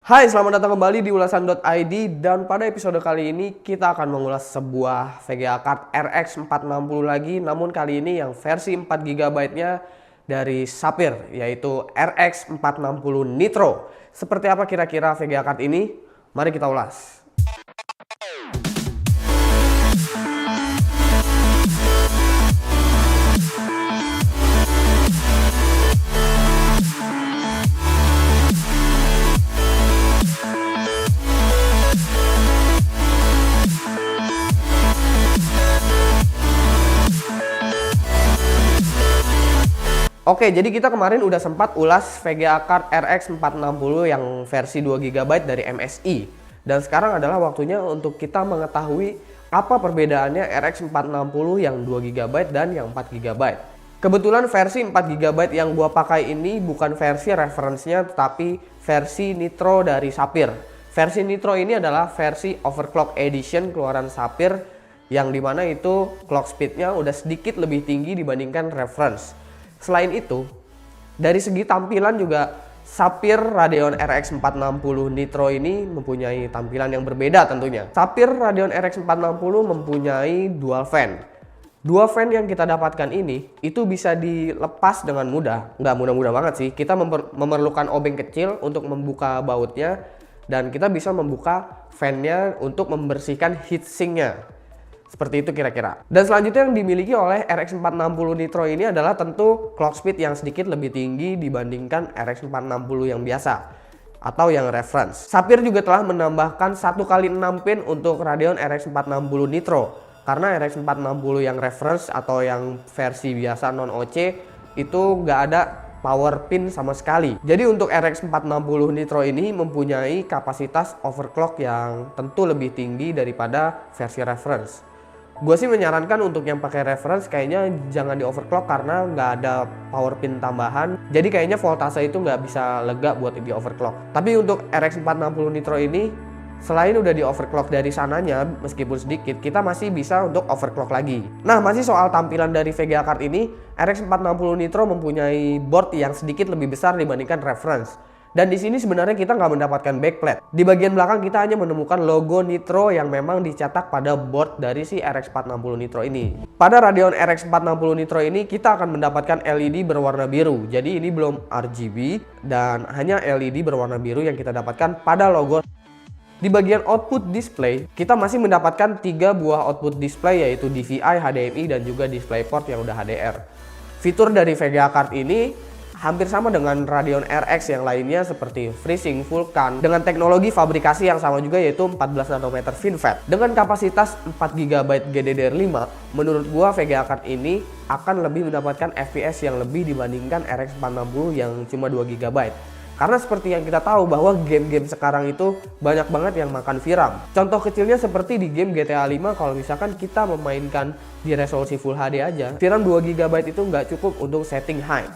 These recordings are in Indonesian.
Hai, selamat datang kembali di ulasan.id dan pada episode kali ini kita akan mengulas sebuah VGA card RX 460 lagi, namun kali ini yang versi 4GB-nya dari Sapphire, yaitu RX 460 Nitro. Seperti apa kira-kira VGA card ini? Mari kita ulas. Oke, jadi kita kemarin udah sempat ulas VGA card RX 460 yang versi 2GB dari MSI. Dan sekarang adalah waktunya untuk kita mengetahui apa perbedaannya RX 460 yang 2GB dan yang 4GB. Kebetulan versi 4GB yang gua pakai ini bukan versi reference-nya tetapi versi Nitro dari Sapphire. Versi Nitro ini adalah versi Overclock Edition keluaran Sapphire yang dimana itu clock speed-nya udah sedikit lebih tinggi dibandingkan reference. Selain itu, dari segi tampilan juga Sapphire Radeon RX 460 Nitro ini mempunyai tampilan yang berbeda tentunya. Sapphire Radeon RX 460 mempunyai dual fan. Dual fan yang kita dapatkan ini itu bisa dilepas dengan mudah. Nggak mudah-mudah banget sih. Kita memerlukan obeng kecil untuk membuka bautnya dan kita bisa membuka fan-nya untuk membersihkan heatsink-nya. Seperti itu kira-kira. Dan selanjutnya yang dimiliki oleh RX 460 Nitro ini adalah tentu clock speed yang sedikit lebih tinggi dibandingkan RX 460 yang biasa atau yang reference. Sapphire juga telah menambahkan 1x6 pin untuk Radeon RX 460 Nitro. Karena RX 460 yang reference atau yang versi biasa non OC itu nggak ada power pin sama sekali. Jadi untuk RX 460 Nitro ini mempunyai kapasitas overclock yang tentu lebih tinggi daripada versi reference. Gue sih menyarankan untuk yang pakai reference kayaknya jangan di overclock karena nggak ada power pin tambahan. Jadi kayaknya voltase itu nggak bisa lega buat di overclock. Tapi untuk RX 460 Nitro ini selain udah di overclock dari sananya meskipun sedikit, kita masih bisa untuk overclock lagi. Nah, masih soal tampilan dari VGA card ini, RX 460 Nitro mempunyai board yang sedikit lebih besar dibandingkan reference. Dan di sini sebenarnya kita nggak mendapatkan backplate. Di bagian belakang kita hanya menemukan logo Nitro yang memang dicetak pada board dari si RX 460 Nitro ini. Pada Radeon RX 460 Nitro ini kita akan mendapatkan LED berwarna biru. Jadi ini belum RGB dan hanya LED berwarna biru yang kita dapatkan pada logo. Di bagian output display, kita masih mendapatkan 3 buah output display yaitu DVI, HDMI, dan juga DisplayPort yang udah HDR. Fitur dari VGA card ini hampir sama dengan Radeon RX yang lainnya seperti FreeSync, Vulkan dengan teknologi fabrikasi yang sama juga yaitu 14 nanometer FinFET. Dengan kapasitas 4GB GDDR5, menurut gua VGA card ini akan lebih mendapatkan FPS yang lebih dibandingkan RX 460 yang cuma 2GB. Karena seperti yang kita tahu bahwa game-game sekarang itu banyak banget yang makan VRAM. Contoh kecilnya seperti di game GTA 5 kalau misalkan kita memainkan di resolusi Full HD aja, VRAM 2GB itu nggak cukup untuk setting high.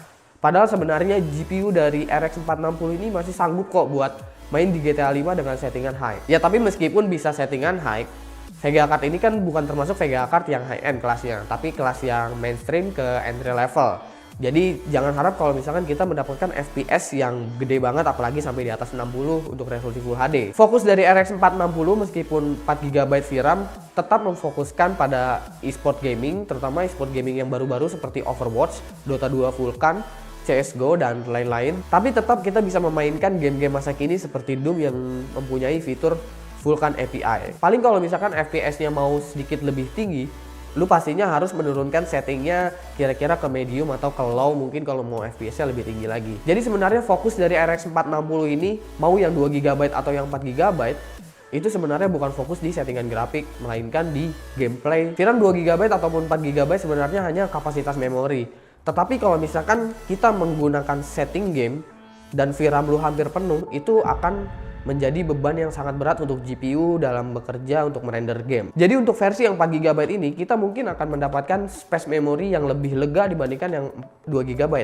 Padahal sebenarnya GPU dari RX 460 ini masih sanggup kok buat main di GTA 5 dengan settingan high. Ya tapi meskipun bisa settingan high, VGA card ini kan bukan termasuk VGA card yang high-end kelasnya, tapi kelas yang mainstream ke entry level. Jadi jangan harap kalau misalkan kita mendapatkan FPS yang gede banget apalagi sampai di atas 60 untuk resolusi Full HD. Fokus dari RX 460 meskipun 4GB VRAM tetap memfokuskan pada e-sport gaming, terutama e-sport gaming yang baru-baru seperti Overwatch, Dota 2 Vulkan, CSGO, dan lain-lain. Tapi tetap kita bisa memainkan game-game masa kini seperti Doom yang mempunyai fitur Vulkan API. Paling kalau misalkan FPS-nya mau sedikit lebih tinggi, lu pastinya harus menurunkan settingnya kira-kira ke medium atau ke low mungkin kalau mau FPS-nya lebih tinggi lagi. Jadi sebenarnya fokus dari RX 460 ini mau yang 2GB atau yang 4GB itu sebenarnya bukan fokus di settingan grafik melainkan di gameplay. VRAM 2GB ataupun 4GB sebenarnya hanya kapasitas memori. Tetapi kalau misalkan kita menggunakan setting game dan VRAM lu hampir penuh, itu akan menjadi beban yang sangat berat untuk GPU dalam bekerja untuk merender game. Jadi untuk versi yang 4GB ini kita mungkin akan mendapatkan space memory yang lebih lega dibandingkan yang 2GB.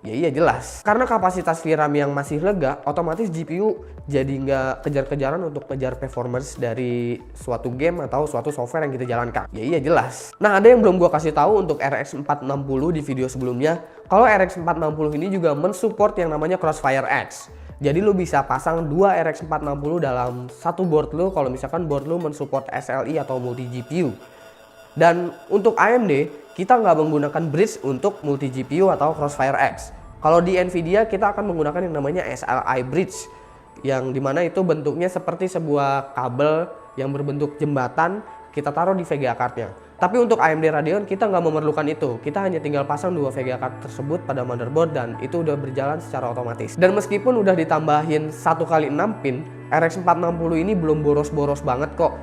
Ya iya jelas. Karena kapasitas VRAM yang masih lega, otomatis GPU jadi nggak kejar-kejaran untuk kejar performance dari suatu game atau suatu software yang kita jalankan. Ya iya jelas. Nah, ada yang belum gua kasih tahu untuk RX 460 di video sebelumnya. Kalau RX 460 ini juga mensupport yang namanya Crossfire X. Jadi lu bisa pasang 2 RX 460 dalam satu board lu kalau misalkan board lu mensupport SLI atau multi GPU. Dan untuk AMD, kita nggak menggunakan bridge untuk multi GPU atau Crossfire X. Kalau di Nvidia kita akan menggunakan yang namanya SLI bridge, yang dimana itu bentuknya seperti sebuah kabel yang berbentuk jembatan kita taruh di VGA cardnya. Tapi untuk AMD Radeon kita nggak memerlukan itu. Kita hanya tinggal pasang 2 VGA card tersebut pada motherboard dan itu udah berjalan secara otomatis. Dan meskipun udah ditambahin 1x6 pin, RX 460 ini belum boros-boros banget kok.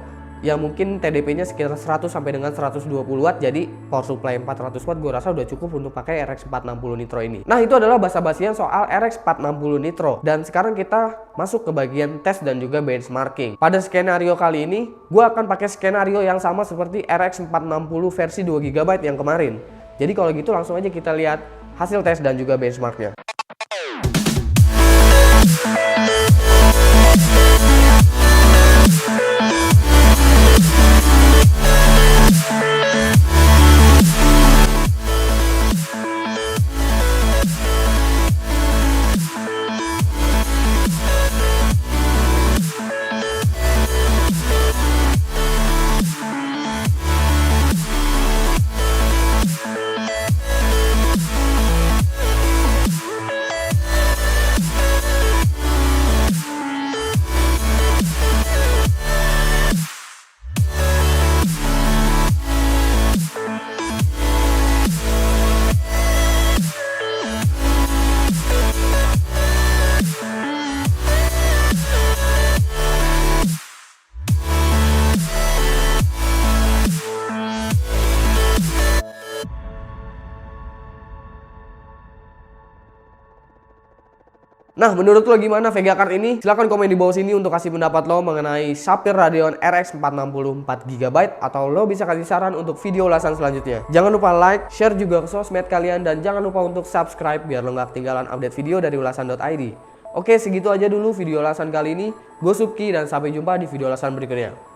Yang mungkin TDP-nya sekitar 100 sampai dengan 120 watt, jadi power supply 400 watt gue rasa udah cukup untuk pakai RX 460 Nitro ini. Nah, itu adalah basa-basian soal RX 460 Nitro. Dan sekarang kita masuk ke bagian tes dan juga benchmarking. Pada skenario kali ini, gue akan pakai skenario yang sama seperti RX 460 versi 2GB yang kemarin. Jadi kalau gitu langsung aja kita lihat hasil tes dan juga benchmarknya. Nah, menurut lo gimana VGA card ini? Silahkan komen di bawah sini untuk kasih pendapat lo mengenai Sapphire Radeon RX 460 4GB, atau lo bisa kasih saran untuk video ulasan selanjutnya. Jangan lupa like, share juga ke sosmed kalian, dan jangan lupa untuk subscribe biar lo gak ketinggalan update video dari ulasan.id. Oke, segitu aja dulu video ulasan kali ini. Gue Subki dan sampai jumpa di video ulasan berikutnya.